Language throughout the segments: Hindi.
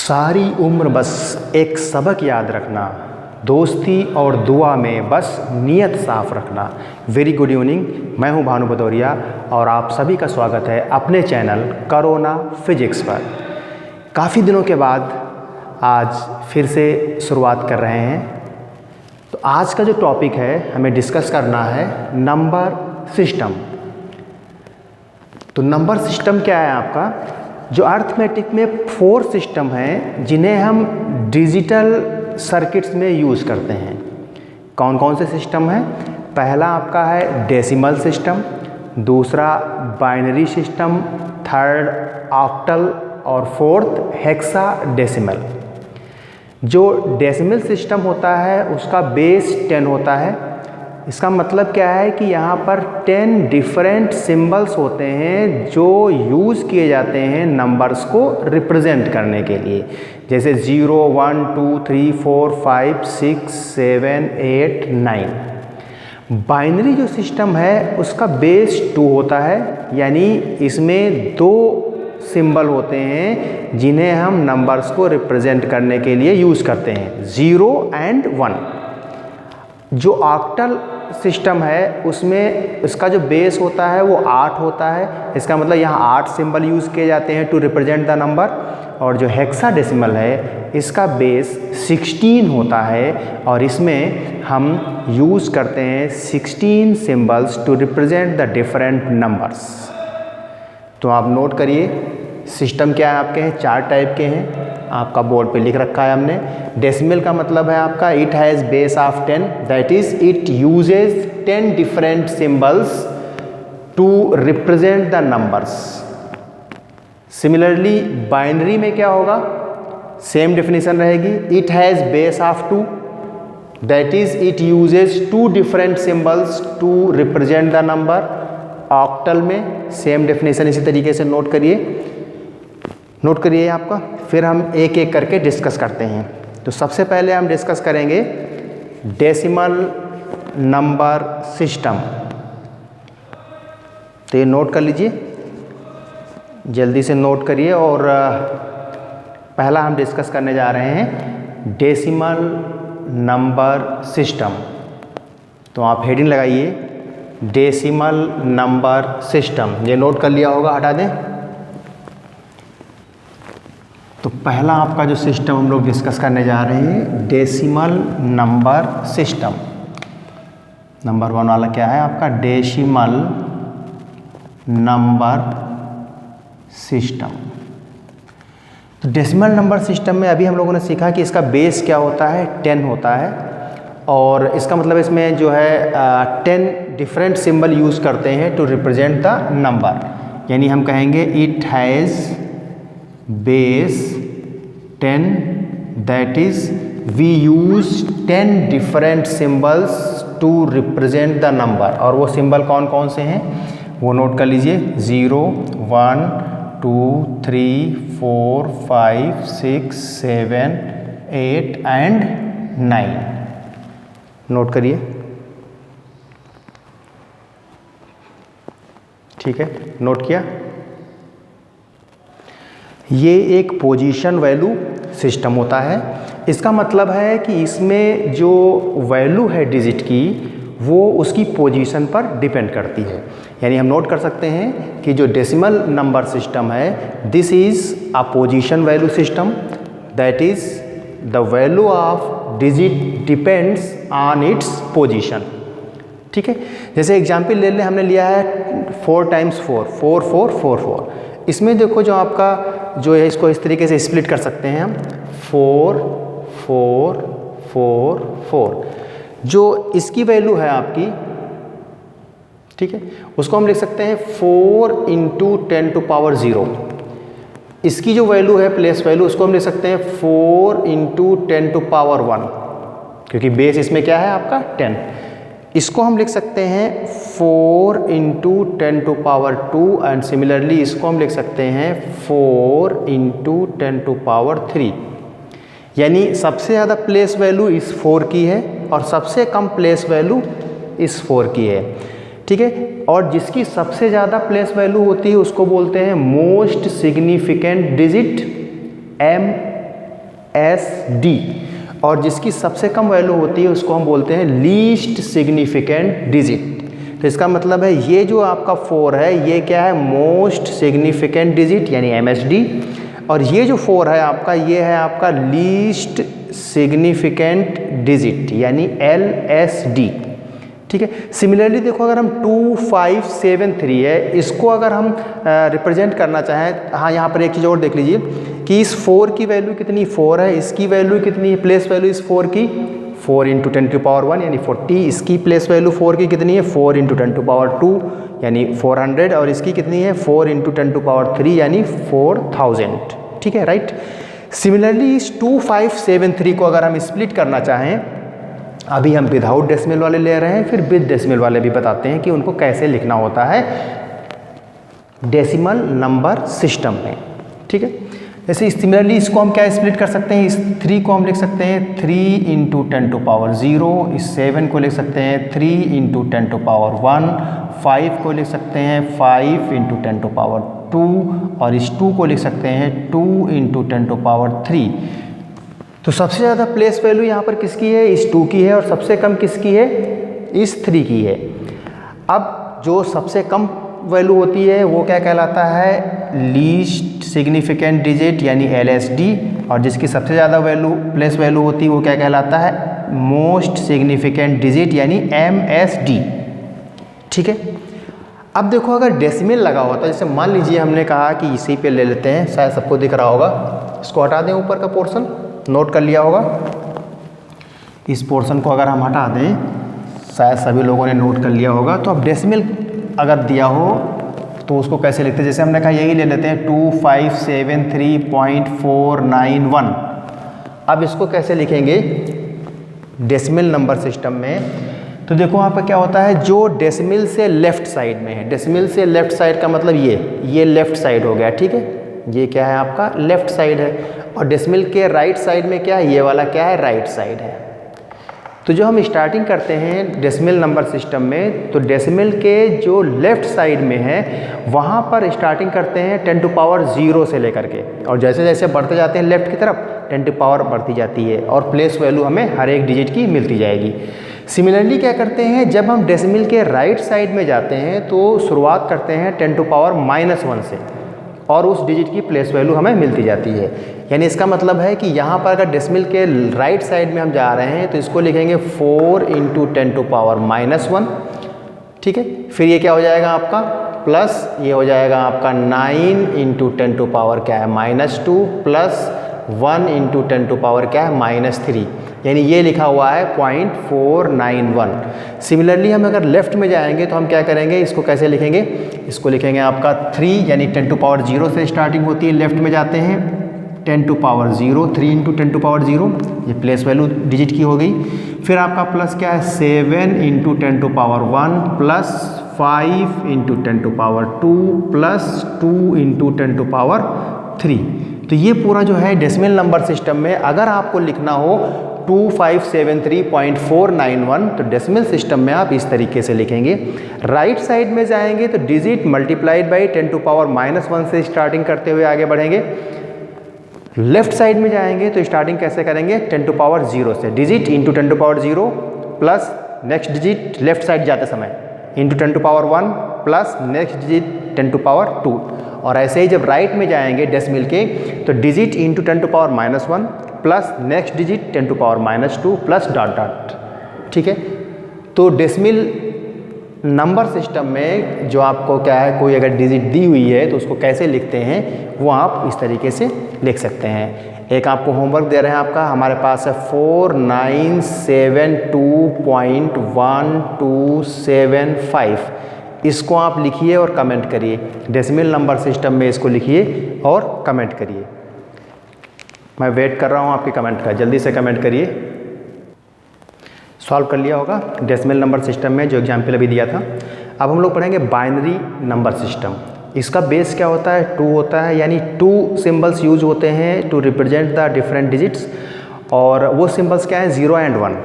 सारी उम्र बस एक सबक याद रखना, दोस्ती और दुआ में बस नीयत साफ रखना। वेरी गुड इवनिंग, मैं हूं भानु भदौरिया और आप सभी का स्वागत है अपने चैनल कोरोना फिजिक्स पर। काफ़ी दिनों के बाद आज फिर से शुरुआत कर रहे हैं। तो आज का जो टॉपिक है हमें डिस्कस करना है नंबर सिस्टम। तो नंबर सिस्टम क्या है आपका? जो अर्थमेटिक में 4 सिस्टम हैं जिन्हें हम डिजिटल सर्किट्स में यूज़ करते हैं। कौन कौन से सिस्टम हैं? पहला आपका है डेसिमल सिस्टम, दूसरा बाइनरी सिस्टम, थर्ड ऑक्टल और फोर्थ हेक्साडेसिमल। जो डेसिमल सिस्टम होता है उसका बेस 10 होता है। इसका मतलब क्या है कि यहाँ पर 10 डिफरेंट सिंबल्स होते हैं जो यूज़ किए जाते हैं नंबर्स को रिप्रेजेंट करने के लिए, जैसे 0, 1, 2, 3, 4, 5, 6, 7, 8, 9। बाइनरी जो सिस्टम है उसका बेस 2 होता है, यानी इसमें 2 सिंबल होते हैं जिन्हें हम नंबर्स को रिप्रेजेंट करने के लिए यूज़ करते हैं, 0 एंड 1। जो ऑक्टल सिस्टम है उसमें इसका जो बेस होता है वो 8 होता है। इसका मतलब यहाँ 8 सिंबल यूज़ किए जाते हैं टू रिप्रेजेंट द नंबर। और जो हेक्साडेसिमल है इसका बेस 16 होता है और इसमें हम यूज़ करते हैं 16 symbols to represent the different numbers. तो आप नोट करिए सिस्टम क्या है आपके हैं, 4 टाइप के हैं, आपका बोर्ड पे लिख रखा है हमने। डेसिमल का मतलब है आपका it has base of 10, that is it uses 10 different symbols to represent the numbers. Similarly binary में क्या होगा, सेम डेफिनेशन रहेगी, it has base of 2, that is it uses 2 different symbols to represent the number. Octal में सेम डेफिनेशन इसी तरीके से नोट करिए आपका। फिर हम एक एक करके डिस्कस करते हैं। तो सबसे पहले हम डिस्कस करेंगे डेसिमल नंबर सिस्टम। तो ये नोट कर लीजिए, जल्दी से नोट करिए। और पहला हम डिस्कस करने जा रहे हैं डेसिमल नंबर सिस्टम। तो आप हेडिंग लगाइए डेसिमल नंबर सिस्टम। ये नोट कर लिया होगा, हटा दें। तो पहला आपका जो सिस्टम हम लोग डिस्कस करने जा रहे हैं डेसिमल नंबर सिस्टम। नंबर 1 वाला क्या है आपका, डेसिमल नंबर सिस्टम। तो डेसिमल नंबर सिस्टम में अभी हम लोगों ने सीखा कि इसका बेस क्या होता है, 10 होता है। और इसका मतलब इसमें जो है 10 डिफरेंट सिंबल यूज़ करते हैं टू रिप्रेजेंट द नंबर। यानी हम कहेंगे it has base 10, that is we use 10 different symbols to represent the number. और वो सिंबल कौन कौन से हैं वो नोट कर लीजिए, 0, 1, 2, 3, 4, 5, 6, 7, 8 एंड 9। नोट करिए, ठीक है, नोट किया। ये एक पोजीशन वैल्यू सिस्टम होता है। इसका मतलब है कि इसमें जो वैल्यू है डिजिट की वो उसकी पोजीशन पर डिपेंड करती है। यानी हम नोट कर सकते हैं कि जो डेसिमल नंबर सिस्टम है this is a position value system, that is the value of digit depends on its position. ठीक है, जैसे एग्जाम्पल ले लें, हमने लिया है 4 × 4, 4, 4, 4, 4। इसमें देखो जो आपका जो है इसको इस तरीके से स्प्लिट कर सकते हैं हम, 4, 4, 4, 4। जो इसकी वैल्यू है आपकी, ठीक है, उसको हम लिख सकते हैं 4 × 10⁻0। इसकी जो वैल्यू है प्लेस वैल्यू, उसको हम लिख सकते हैं 4 × 10⁻1, क्योंकि बेस इसमें क्या है आपका 10। इसको हम लिख सकते हैं 4 × 10⁻2 एंड सिमिलरली इसको हम लिख सकते हैं 4 × 10⁻3। यानी सबसे ज़्यादा प्लेस वैल्यू इस 4 की है और सबसे कम प्लेस वैल्यू इस 4 की है। ठीक है, और जिसकी सबसे ज़्यादा प्लेस वैल्यू होती है उसको बोलते हैं मोस्ट सिग्निफिकेंट डिजिट, MSD, और जिसकी सबसे कम वैल्यू होती है उसको हम बोलते हैं लीस्ट सिग्निफिकेंट डिजिट। तो इसका मतलब है ये जो आपका 4 है ये क्या है, मोस्ट सिग्निफिकेंट डिजिट यानी MSD, और ये जो 4 है आपका ये है आपका लीस्ट सिग्निफिकेंट डिजिट यानी LSD। ठीक है। सिमिलरली देखो अगर हम 2573 है इसको अगर हम रिप्रेजेंट करना चाहें, हाँ यहाँ पर एक चीज़ और देख लीजिए कि इस 4 की वैल्यू कितनी 4 है, इसकी वैल्यू कितनी है, प्लेस वैल्यू इस 4 की 4 × 10⁻1 यानी 40, इसकी प्लेस वैल्यू 4 की कितनी है 4 × 10⁻2 यानी 400, और इसकी कितनी है 4 × 10⁻3 यानी 4000। ठीक है, राइट। सिमिलरली इस 2573 को अगर हम स्प्लिट करना चाहें, अभी हम विदाउट डेसिमल वाले ले रहे हैं, फिर विद डेसिमल वाले भी बताते हैं कि उनको कैसे लिखना होता है डेसिमल नंबर सिस्टम में। ठीक है, जैसे सिमिलरली इसको हम क्या स्प्लिट कर सकते हैं, इस 3 को हम लिख सकते हैं 3 × 10⁻0, इस 7 को लिख सकते हैं 3 × 10⁻1, 5 को लिख सकते हैं 5 × 10⁻2, और इस 2 को लिख सकते हैं 2 × 10⁻3। तो सबसे ज़्यादा प्लेस वैल्यू यहाँ पर किसकी है, इस 2 की है, और सबसे कम किसकी है, इस 3 की है। अब जो सबसे कम वैल्यू होती है वो क्या कहलाता है, लीस्ट सिग्निफिकेंट डिजिट यानी LSD, और जिसकी सबसे ज़्यादा वैल्यू प्लेस वैल्यू होती है वो क्या कहलाता है, मोस्ट सिग्निफिकेंट डिजिट यानी MSD। ठीक है। अब देखो अगर डेसिमल लगा होता है, जैसे मान लीजिए हमने कहा कि इसी पे ले लेते हैं, शायद सबको दिख रहा होगा, इसको हटा दें, ऊपर का पोर्शन नोट कर लिया होगा, इस पोर्शन को अगर हम हटा दें, शायद सभी लोगों ने नोट कर लिया होगा। तो अब डेसिमल अगर दिया हो तो उसको कैसे लिखते हैं, जैसे हमने कहा यही ले लेते हैं 2573.491। अब इसको कैसे लिखेंगे डेसिमल नंबर सिस्टम में, तो देखो यहाँ पर क्या होता है, जो डेसिमल से लेफ्ट साइड में है, डेसिमल से लेफ्ट साइड का मतलब ये लेफ्ट साइड हो गया। ठीक है, ये क्या है आपका लेफ्ट साइड है, और डेसिमल के राइट साइड में क्या है, ये वाला क्या है, राइट साइड है। तो जो हम स्टार्टिंग करते हैं डेसिमल नंबर सिस्टम में, तो डेसिमल के जो लेफ्ट साइड में है वहाँ पर स्टार्टिंग करते हैं 10⁻0 से लेकर के, और जैसे जैसे बढ़ते जाते हैं लेफ्ट की तरफ 10 बढ़ती जाती है, और प्लेस वैल्यू हमें हर एक डिजिट की मिलती जाएगी। सिमिलरली क्या करते हैं, जब हम डेसिमल के राइट साइड में जाते हैं तो शुरुआत करते हैं 10⁻−1 से, और उस डिजिट की प्लेस वैल्यू हमें मिलती जाती है। यानी इसका मतलब है कि यहाँ पर अगर डेसिमल के राइट साइड में हम जा रहे हैं तो इसको लिखेंगे 4 × 10⁻−1। ठीक है, फिर ये क्या हो जाएगा आपका प्लस, ये हो जाएगा आपका 9 × 10⁻2 प्लस 1 × 10⁻ क्या है -3, यानी ये लिखा हुआ है 0.491। सिमिलरली हम अगर लेफ्ट में जाएंगे तो हम क्या करेंगे, इसको कैसे लिखेंगे, इसको लिखेंगे आपका 3 यानी 10⁻0 से स्टार्टिंग होती है, लेफ्ट में जाते हैं 10⁻0, 3 × 10⁻0, ये प्लेस वैल्यू डिजिट की हो गई। फिर आपका प्लस क्या है 7 × 10⁻1 प्लस 5 × 10⁻2 प्लस 2 × 10⁻3। तो ये पूरा जो है डेसिमल नंबर सिस्टम में अगर आपको लिखना हो 2573.491 तो डेसिमल सिस्टम में आप इस तरीके से लिखेंगे। राइट साइड में जाएंगे तो डिजिट मल्टीप्लाइड बाई 10⁻−1 से स्टार्टिंग करते हुए आगे बढ़ेंगे। लेफ्ट साइड में जाएंगे तो स्टार्टिंग कैसे करेंगे 10⁻0 से, digit into 10⁻0 plus next digit left side जाते समय इंटू 10⁻1 प्लस नेक्स्ट डिजिट 10⁻2, और ऐसे ही जब राइट में जाएंगे डेसिमल के तो digit into 10⁻−1 plus next digit 10⁻−2 plus dot dot. ठीक है, तो डेसिमल नंबर सिस्टम में जो आपको क्या है, कोई अगर डिजिट दी हुई है तो उसको कैसे लिखते हैं वो आप इस तरीके से लिख सकते हैं। एक आपको होमवर्क दे रहे हैं आपका, हमारे पास है 4972.1275, इसको आप लिखिए और कमेंट करिए। डेसिमल नंबर सिस्टम में इसको लिखिए और कमेंट करिए। मैं वेट कर रहा हूँ आपके कमेंट का, जल्दी से कमेंट करिए। सॉल्व कर लिया होगा डेसिमल नंबर सिस्टम में जो एग्जाम्पल अभी दिया था। अब हम लोग पढ़ेंगे बाइनरी नंबर सिस्टम। इसका बेस क्या होता है, 2 होता है, यानी 2 सिंबल्स यूज होते हैं to represent the different digits, और वो सिंबल्स क्या है 0 एंड 1।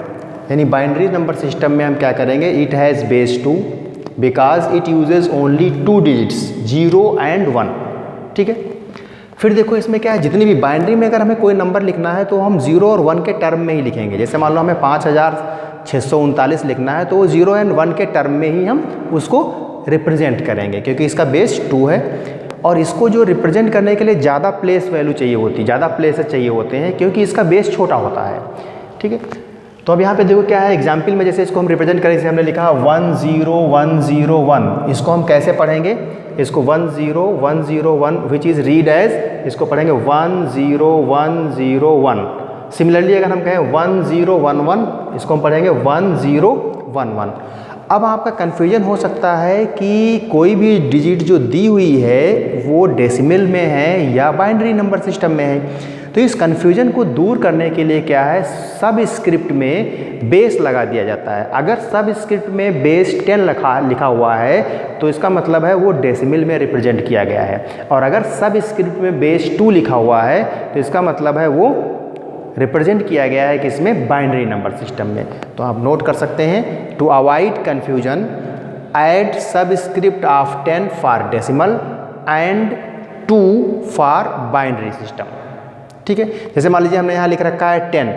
यानी बाइनरी नंबर सिस्टम में हम क्या करेंगे, it has base 2 because it uses only 2 digits 0 and 1। ठीक है, फिर देखो इसमें क्या है, जितनी भी बाइनरी में अगर हमें कोई नंबर लिखना है तो हम 0 और 1 के टर्म में ही लिखेंगे। जैसे मान लो हमें 5639 लिखना है तो वो 0 एंड 1 के टर्म में ही हम उसको रिप्रेजेंट करेंगे, क्योंकि इसका बेस 2 है और इसको जो रिप्रेजेंट करने के लिए ज़्यादा प्लेस वैल्यू चाहिए होती है, ज़्यादा प्लेसेस चाहिए होते हैं, क्योंकि इसका बेस छोटा होता है। ठीक है, तो अब यहाँ पे देखो क्या है, एग्जाम्पल में जैसे इसको हम रिप्रेजेंट करें, जैसे हमने लिखा 10101, इसको हम कैसे पढ़ेंगे, इसको 10101 विच इज़ रीड एज, इसको पढ़ेंगे 10101। सिमिलरली अगर हम कहें 1011, इसको हम पढ़ेंगे 1011। अब आपका कन्फ्यूजन हो सकता है कि कोई भी डिजिट जो दी हुई है वो डेसिमल में है या बाइनरी नंबर सिस्टम में है। तो इस कन्फ्यूजन को दूर करने के लिए क्या है, सब स्क्रिप्ट में बेस लगा दिया जाता है। अगर सब स्क्रिप्ट में बेस 10 लिखा हुआ है तो इसका मतलब है वो डेसिमल में रिप्रेजेंट किया गया है, और अगर सब स्क्रिप्ट में बेस 2 लिखा हुआ है तो इसका मतलब है वो रिप्रेजेंट किया गया है किसमें, बाइनरी नंबर सिस्टम में। तो आप नोट कर सकते हैं, टू अवॉइड कन्फ्यूजन ऐड सब script of 10 for decimal and 2 for binary system. ठीक है, जैसे मान लीजिए हमने यहाँ लिख रखा है 10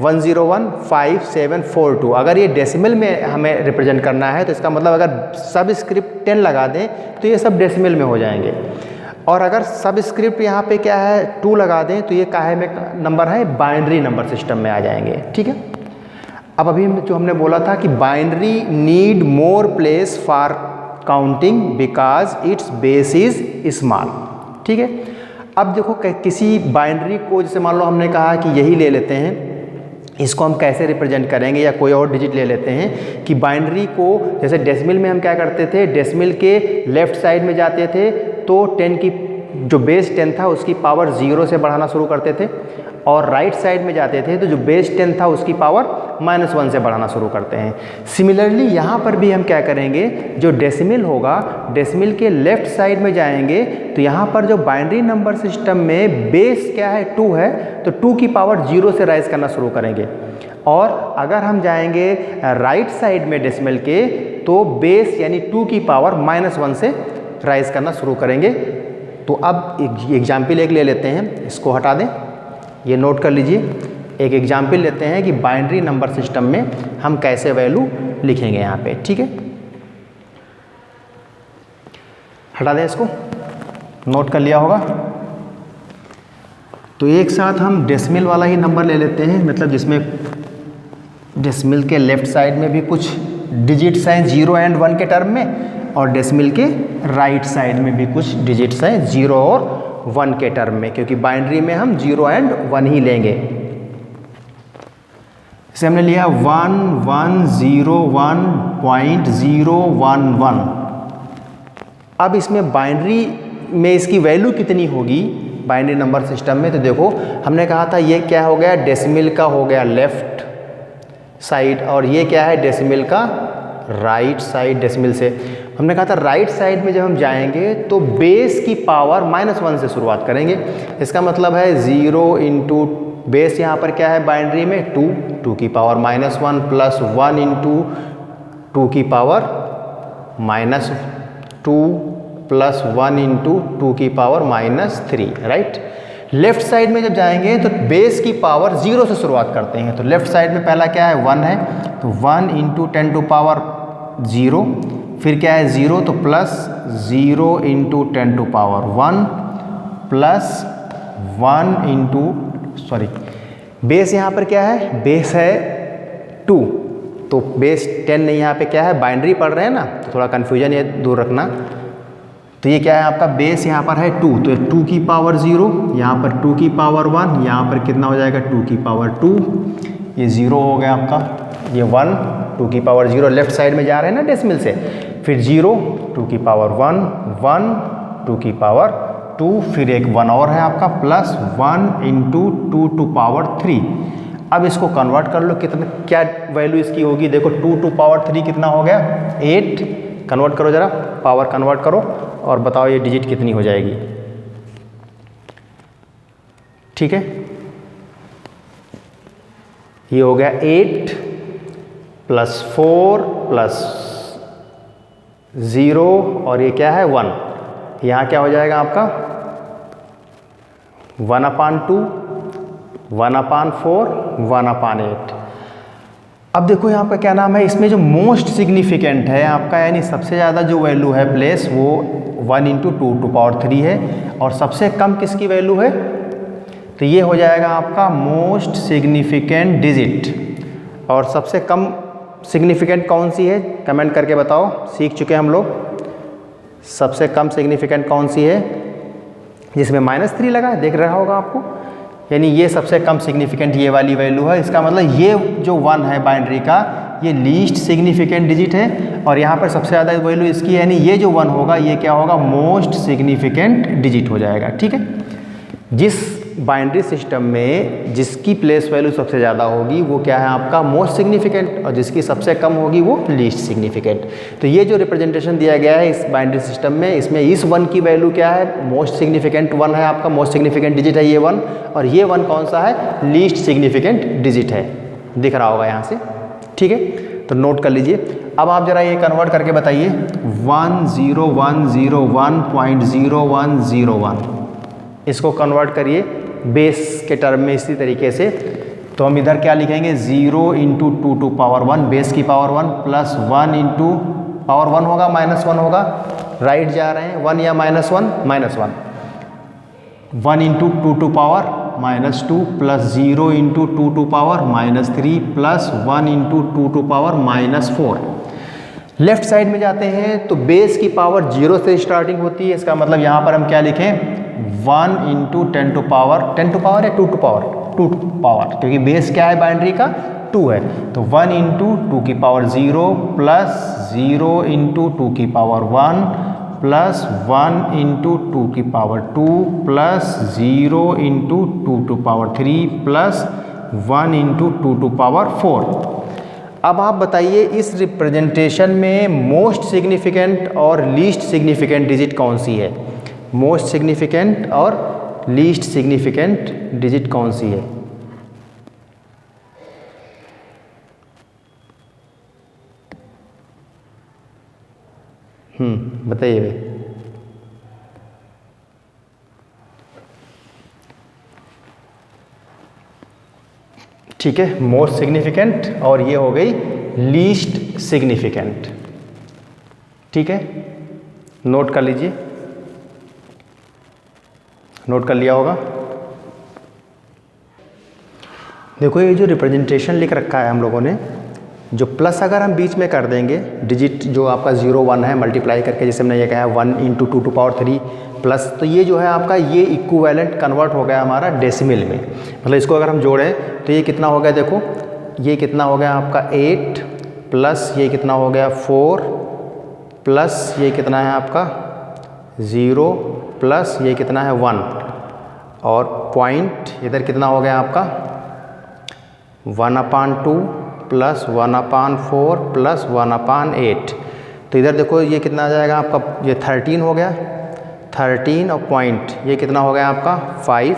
1015742, अगर ये डेसिमल में हमें रिप्रेजेंट करना है तो इसका मतलब अगर सब स्क्रिप्ट 10 लगा दें तो ये सब डेसिमल में हो जाएंगे, और अगर सब स्क्रिप्ट यहाँ पे क्या है 2 लगा दें तो ये काहे में नंबर है, बाइनरी नंबर सिस्टम में आ जाएंगे। ठीक है, अब अभी जो हमने बोला था कि binary need more place for counting because it's base is small. ठीक है, अब देखो किसी बाइनरी को, जैसे मान लो हमने कहा कि यही ले लेते हैं, इसको हम कैसे रिप्रेजेंट करेंगे, या कोई और डिजिट ले लेते हैं कि बाइनरी को, जैसे डेसिमल में हम क्या करते थे, डेसिमल के लेफ्ट साइड में जाते थे तो 10 की जो बेस 10 था उसकी पावर 0 से बढ़ाना शुरू करते थे, और राइट साइड में जाते थे तो जो बेस 10 था उसकी पावर -1 से बढ़ाना शुरू करते हैं। सिमिलरली यहाँ पर भी हम क्या करेंगे, जो डेसिमल होगा डेसिमल के लेफ्ट साइड में जाएंगे तो यहाँ पर जो बाइनरी नंबर सिस्टम में बेस क्या है 2 है, तो 2 की पावर 0 से राइज करना शुरू करेंगे, और अगर हम जाएंगे राइट साइड में डेसिमल के तो बेस यानी 2 की पावर -1 से राइज करना शुरू करेंगे। तो अब एग्जाम्पल एक ले लेते हैं, इसको हटा दें, ये नोट कर लीजिए। एक एग्जाम्पल लेते हैं कि बाइनरी नंबर सिस्टम में हम कैसे वैल्यू लिखेंगे यहाँ पे। ठीक है, हटा दें इसको, नोट कर लिया होगा। तो एक साथ हम डेसिमल वाला ही नंबर ले लेते हैं, मतलब जिसमें डेसिमल के लेफ्ट साइड में भी कुछ डिजिट्स हैं 0 एंड 1 के टर्म में, और डेसिमल के राइट साइड में भी कुछ डिजिट्स हैं 0 और 1 के टर्म में, क्योंकि बाइनरी में हम 0 एंड 1 ही लेंगे। जैसे हमने लिया 1101.011। अब इसमें बाइनरी में इसकी वैल्यू कितनी होगी बाइनरी नंबर सिस्टम में, तो देखो हमने कहा था ये क्या हो गया, डेसिमल का हो गया लेफ्ट साइड, और ये क्या है, डेसिमल का राइट साइड। डेसिमल से हमने कहा था राइट साइड में जब हम जाएंगे तो बेस की पावर -1 से शुरुआत करेंगे। इसका मतलब है 0 इंटू बेस, यहाँ पर क्या है बाइनरी में 2 की पावर -1 प्लस 1 इंटू 2 की पावर -2 प्लस 1 इंटू 2 की पावर -3, राइट। लेफ्ट साइड में जब जाएंगे तो बेस की पावर 0 से शुरुआत करते हैं, तो लेफ्ट साइड में पहला क्या है 1 है, तो 1 इंटू 10 टू पावर 0, फिर क्या है 0 तो plus 0 into 10 to power 1 plus 1 into base यहाँ पर क्या है, बेस है 2, तो बेस 10 नहीं, यहाँ पे क्या है बाइनरी पढ़ रहे हैं ना, तो थोड़ा कन्फ्यूजन ये दूर रखना। तो ये क्या है आपका बेस यहाँ पर है 2, तो 2 की पावर 0, यहाँ पर 2 की पावर 1, यहाँ पर कितना हो जाएगा 2 की पावर 2, ये 0 हो गया आपका, ये 1, 2 की पावर 0 लेफ्ट साइड में जा रहे हैं ना डेसिमल से, फिर 0, 2 की पावर 1, 1, 2 की पावर 2, फिर एक 1 और है आपका प्लस 1 इंटू 2 टू पावर 3। अब इसको कन्वर्ट कर लो, कितना क्या वैल्यू इसकी होगी, देखो 2 टू पावर 3 कितना हो गया 8, कन्वर्ट करो जरा, पावर कन्वर्ट करो और बताओ ये डिजिट कितनी हो जाएगी। ठीक है, ये हो गया 8 प्लस 4 प्लस 0 और ये क्या है 1, यहाँ क्या हो जाएगा आपका 1/2, 1/4, 1/8। अब देखो यहाँ पर क्या नाम है, इसमें जो मोस्ट सिग्निफिकेंट है आपका, यानी सबसे ज़्यादा जो वैल्यू है प्लेस, वो 1 × 2⁻³ है, और सबसे कम किसकी वैल्यू है, तो ये हो जाएगा आपका मोस्ट सिग्निफिकेंट डिजिट। और सबसे कम सिग्निफिकेंट कौन सी है, कमेंट करके बताओ, सीख चुके हैं हम लोग। सबसे कम सिग्निफिकेंट कौन सी है, जिसमें -3 लगा है, देख रहा होगा आपको, यानी ये सबसे कम सिग्निफिकेंट ये वाली वैल्यू है। इसका मतलब ये जो 1 है बाइनरी का, ये लीस्ट सिग्निफिकेंट डिजिट है, और यहाँ पर सबसे ज़्यादा वैल्यू इसकी, यानी ये जो 1 होगा ये क्या होगा, मोस्ट सिग्निफिकेंट डिजिट हो जाएगा। ठीक है, जिस बाइनरी सिस्टम में जिसकी प्लेस वैल्यू सबसे ज़्यादा होगी वो क्या है आपका, मोस्ट सिग्निफिकेंट, और जिसकी सबसे कम होगी वो लीस्ट सिग्निफिकेंट। तो ये जो रिप्रेजेंटेशन दिया गया है इस बाइनरी सिस्टम में, इसमें इस 1 की वैल्यू क्या है, मोस्ट सिग्निफिकेंट 1 है आपका, मोस्ट सिग्निफिकेंट डिजिट है ये 1, और ये 1 कौन सा है, लीस्ट सिग्निफिकेंट डिजिट है, दिख रहा होगा यहाँ से। ठीक है, तो नोट कर लीजिए। अब आप जरा ये कन्वर्ट करके बताइए, 10101.0101, इसको कन्वर्ट करिए बेस के टर्म में इसी तरीके से। तो हम इधर क्या लिखेंगे, 0 × 2⁻1 बेस की पावर 1 प्लस 1 × पावर 1 होगा, -1 होगा, राइट जा रहे हैं, 1 या -1, -1, 1 × 2⁻2 प्लस 0 × 2⁻³ प्लस 1 × 2⁻4। लेफ्ट साइड में जाते हैं तो बेस की पावर 0 से स्टार्टिंग होती है, इसका मतलब यहाँ पर हम क्या लिखें, 1 × 10⁻, 10 टू पावर या 2 टू पावर, 2 टू पावर, क्योंकि बेस क्या है बाइनरी का, 2 है, तो 1 × 2⁻0 प्लस 0 × 2⁻1 प्लस 1 × 2⁻2 प्लस 0 × 2⁻3 प्लस 1 × 2⁻4। अब आप बताइए इस रिप्रेजेंटेशन में मोस्ट सिग्निफिकेंट और लीस्ट सिग्निफिकेंट डिजिट कौन सी है, मोस्ट सिग्निफिकेंट और लीस्ट सिग्निफिकेंट डिजिट कौन सी है। बताइए भाई। ठीक है, मोस्ट सिग्निफिकेंट और ये हो गई लीस्ट सिग्निफिकेंट। ठीक है, नोट कर लीजिए, नोट कर लिया होगा। देखो ये जो रिप्रेजेंटेशन लिख रखा है हम लोगों ने, जो प्लस अगर हम बीच में कर देंगे, डिजिट जो आपका 0 1 है मल्टीप्लाई करके, जैसे हमने ये कहा 1 × 2⁻3 प्लस, तो ये जो है आपका ये इक्विवेलेंट कन्वर्ट हो गया हमारा डेसिमल में। मतलब इसको अगर हम जोड़ें तो ये कितना हो गया, देखो ये कितना हो गया आपका 8 प्लस ये कितना हो गया 4 प्लस ये कितना है आपका 0 प्लस ये कितना है 1, और पॉइंट इधर कितना हो गया आपका 1/2 प्लस 1/4 प्लस 1/8। तो इधर देखो ये कितना आ जाएगा आपका, ये 13 हो गया, 13 और पॉइंट ये कितना हो गया आपका 5,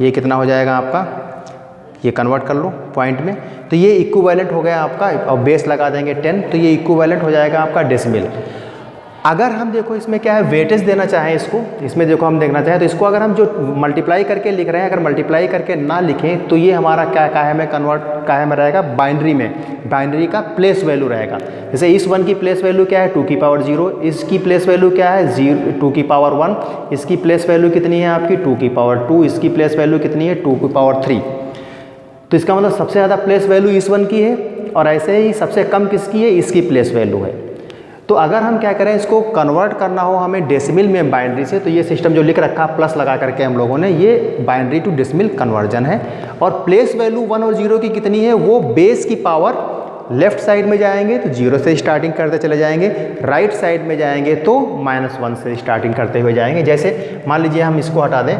ये कितना हो जाएगा आपका, ये कन्वर्ट कर लो पॉइंट में, तो ये इक्विवेलेंट हो गया आपका, और बेस लगा देंगे 10, तो ये इक्विवेलेंट हो जाएगा आपका डेसिमल। अगर हम देखो इसमें क्या है, वेटेज देना चाहें इसको, इसमें देखो हम देखना चाहें तो इसको अगर हम जो मल्टीप्लाई करके लिख रहे हैं, अगर मल्टीप्लाई करके ना लिखें तो ये हमारा क्या काहे में कन्वर्ट, काहे में रहेगा, बाइनरी में, बाइनरी का प्लेस वैल्यू रहेगा। जैसे इस 1 की प्लेस वैल्यू क्या है 2⁻0, इसकी प्लेस वैल्यू क्या है 2⁻1, इसकी प्लेस वैल्यू कितनी है आपकी 2⁻2, इसकी प्लेस वैल्यू कितनी है 2⁻3। तो इसका मतलब सबसे ज़्यादा प्लेस वैल्यू इस 1 की है, और ऐसे ही सबसे कम किसकी है, इसकी प्लेस वैल्यू है। तो अगर हम क्या करें, इसको कन्वर्ट करना हो हमें डेसिमल में बाइनरी से, तो ये सिस्टम जो लिख रखा प्लस लगा करके हम लोगों ने, ये बाइनरी टू डेसिमल कन्वर्जन है। और प्लेस वैल्यू 1 और 0 की कितनी है, वो बेस की पावर लेफ्ट साइड में जाएंगे तो 0 से स्टार्टिंग करते चले जाएंगे, राइट साइड में जाएंगे तो -1 से स्टार्टिंग करते हुए जाएंगे। जैसे मान लीजिए हम इसको हटा दें,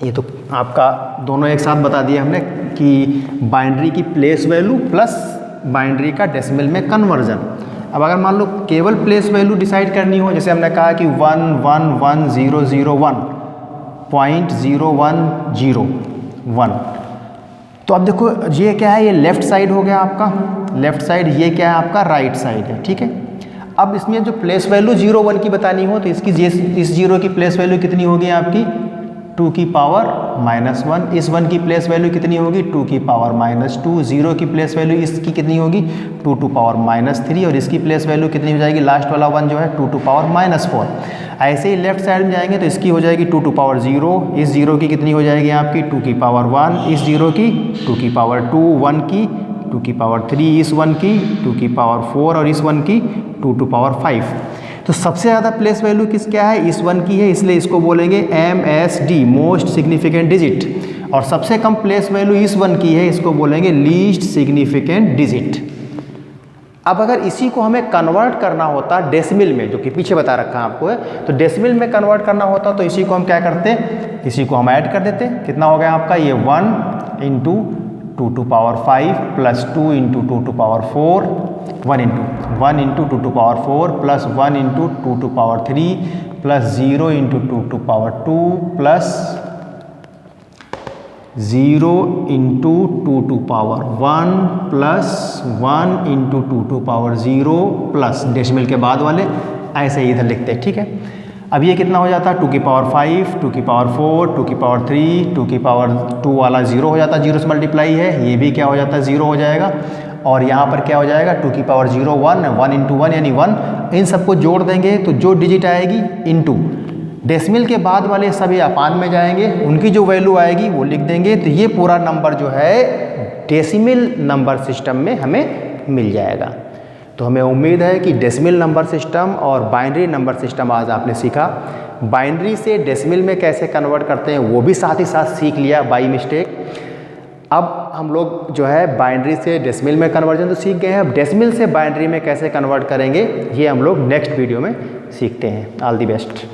ये तो आपका दोनों एक साथ बता दिया हमने कि बाइनरी की प्लेस वैल्यू प्लस बाइनरी का डेसिमल में कन्वर्जन। अब अगर मान लो केवल प्लेस वैल्यू डिसाइड करनी हो, जैसे हमने कहा कि 1110001.0101, तो अब देखो ये क्या है, ये लेफ्ट साइड हो गया आपका, लेफ्ट साइड, ये क्या है आपका राइट साइड है। ठीक है, अब इसमें जो प्लेस वैल्यू 0 1 की बतानी हो तो इसकी इस 0 की प्लेस वैल्यू कितनी होगी आपकी 2 की पावर -1, इस 1 की प्लेस वैल्यू कितनी होगी 2 की पावर -2, 0 की प्लेस वैल्यू इसकी कितनी होगी 2 टू पावर -3 और इसकी प्लेस वैल्यू कितनी हो जाएगी लास्ट वाला 1 जो है 2 टू पावर -4। ऐसे ही लेफ्ट साइड में जाएंगे तो इसकी हो जाएगी 2 टू पावर 0, इस 0 की कितनी हो जाएगी आपकी 2 की पावर 1, इस 0 की 2 की पावर 2, 1 की 2 की पावर 3, इस 1 की 2 की पावर 4 और इस 1 की 2 टू पावर 5। तो सबसे ज़्यादा प्लेस वैल्यू किस क्या है इस 1 की है, इसलिए इसको बोलेंगे MSD मोस्ट सिग्निफिकेंट डिजिट। और सबसे कम प्लेस वैल्यू इस 1 की है, इसको बोलेंगे लीस्ट सिग्निफिकेंट डिजिट। अब अगर इसी को हमें कन्वर्ट करना होता डेसिमल में, जो कि पीछे बता रखा है आपको है, तो डेसिमल में कन्वर्ट करना होता तो इसी को हम क्या करते, इसी को हम ऐड कर देते। कितना हो गया आपका ये 1 into 2 to power 5 plus 2 into 2 to power 4, 1 into 2 to power 4 plus 1 into 2 to power 3 plus 0 into 2 to power 2 plus 0 into 2 to power 1 plus 1 into 2 to power 0 plus decimal के बाद वाले ऐसे ही इधर लिखते हैं, ठीक है। अब ये कितना हो जाता है 2 की पावर 5, 2 की पावर 4, 2 की पावर 3, 2 की पावर 2 वाला 0 हो जाता है, 0 से मल्टीप्लाई है, ये भी क्या हो जाता है 0 हो जाएगा। और यहाँ पर क्या हो जाएगा 2 की पावर 0 1, 1 इंटू 1 यानी 1, इन सबको जोड़ देंगे तो जो डिजिट आएगी इनटू डेसिमल के बाद वाले सभी अपान में जाएंगे, उनकी जो वैल्यू आएगी वो लिख देंगे, तो ये पूरा नंबर जो है डेसिमल नंबर सिस्टम में हमें मिल जाएगा। तो हमें उम्मीद है कि डेसिमल नंबर सिस्टम और बाइनरी नंबर सिस्टम आज आपने सीखा। बाइनरी से डेसिमल में कैसे कन्वर्ट करते हैं वो भी साथ ही साथ सीख लिया बाई मिस्टेक। अब हम लोग जो है बाइनरी से डेसिमल में कन्वर्जन तो सीख गए हैं, अब डेसिमल से बाइनरी में कैसे कन्वर्ट करेंगे ये हम लोग नेक्स्ट वीडियो में सीखते हैं। All the best.